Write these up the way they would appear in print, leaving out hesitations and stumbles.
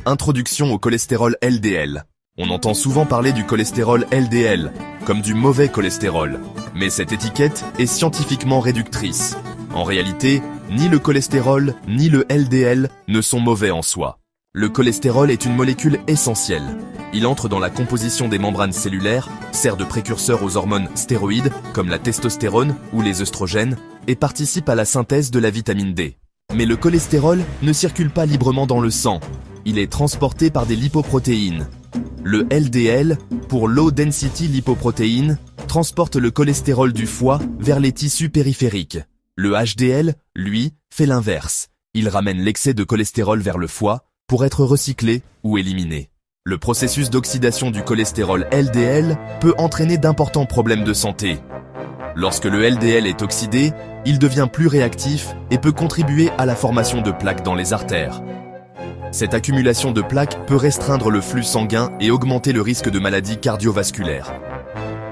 Introduction au cholestérol LDL. On entend souvent parler du cholestérol LDL, comme du mauvais cholestérol. Mais cette étiquette est scientifiquement réductrice. En réalité, ni le cholestérol, ni le LDL ne sont mauvais en soi. Le cholestérol est une molécule essentielle. Il entre dans la composition des membranes cellulaires, sert de précurseur aux hormones stéroïdes, comme la testostérone ou les œstrogènes, et participe à la synthèse de la vitamine D. Mais le cholestérol ne circule pas librement dans le sang. Il est transporté par des lipoprotéines. Le LDL, pour Low Density Lipoprotein, transporte le cholestérol du foie vers les tissus périphériques. Le HDL, lui, fait l'inverse. Il ramène l'excès de cholestérol vers le foie pour être recyclé ou éliminé. Le processus d'oxydation du cholestérol LDL peut entraîner d'importants problèmes de santé. Lorsque le LDL est oxydé, il devient plus réactif et peut contribuer à la formation de plaques dans les artères. Cette accumulation de plaques peut restreindre le flux sanguin et augmenter le risque de maladies cardiovasculaires.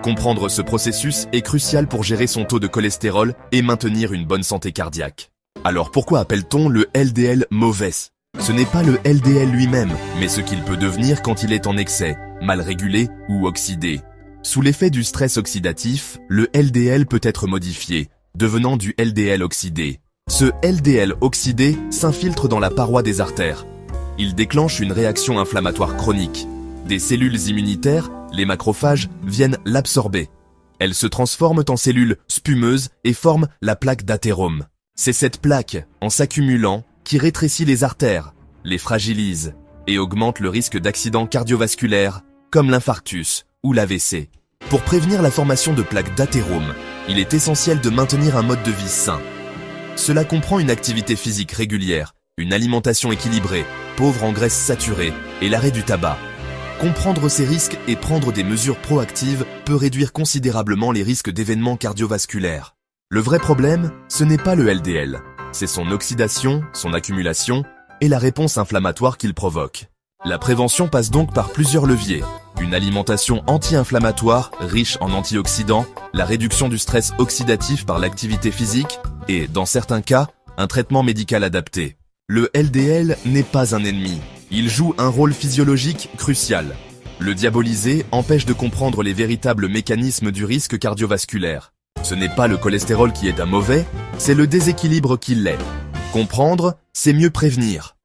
Comprendre ce processus est crucial pour gérer son taux de cholestérol et maintenir une bonne santé cardiaque. Alors pourquoi appelle-t-on le LDL mauvais ? Ce n'est pas le LDL lui-même, mais ce qu'il peut devenir quand il est en excès, mal régulé ou oxydé. Sous l'effet du stress oxydatif, le LDL peut être modifié, devenant du LDL oxydé. Ce LDL oxydé s'infiltre dans la paroi des artères. Il déclenche une réaction inflammatoire chronique. Des cellules immunitaires, les macrophages, viennent l'absorber. Elles se transforment en cellules spumeuses et forment la plaque d'athérome. C'est cette plaque, en s'accumulant, qui rétrécit les artères, les fragilise et augmente le risque d'accidents cardiovasculaires, comme l'infarctus ou l'AVC. Pour prévenir la formation de plaques d'athérome, il est essentiel de maintenir un mode de vie sain. Cela comprend une activité physique régulière, une alimentation équilibrée, pauvre en graisses saturées et l'arrêt du tabac. Comprendre ces risques et prendre des mesures proactives peut réduire considérablement les risques d'événements cardiovasculaires. Le vrai problème, ce n'est pas le LDL, c'est son oxydation, son accumulation et la réponse inflammatoire qu'il provoque. La prévention passe donc par plusieurs leviers. Une alimentation anti-inflammatoire riche en antioxydants, la réduction du stress oxydatif par l'activité physique et, dans certains cas, un traitement médical adapté. Le LDL n'est pas un ennemi. Il joue un rôle physiologique crucial. Le diaboliser empêche de comprendre les véritables mécanismes du risque cardiovasculaire. Ce n'est pas le cholestérol qui est un mauvais, c'est le déséquilibre qui l'est. Comprendre, c'est mieux prévenir.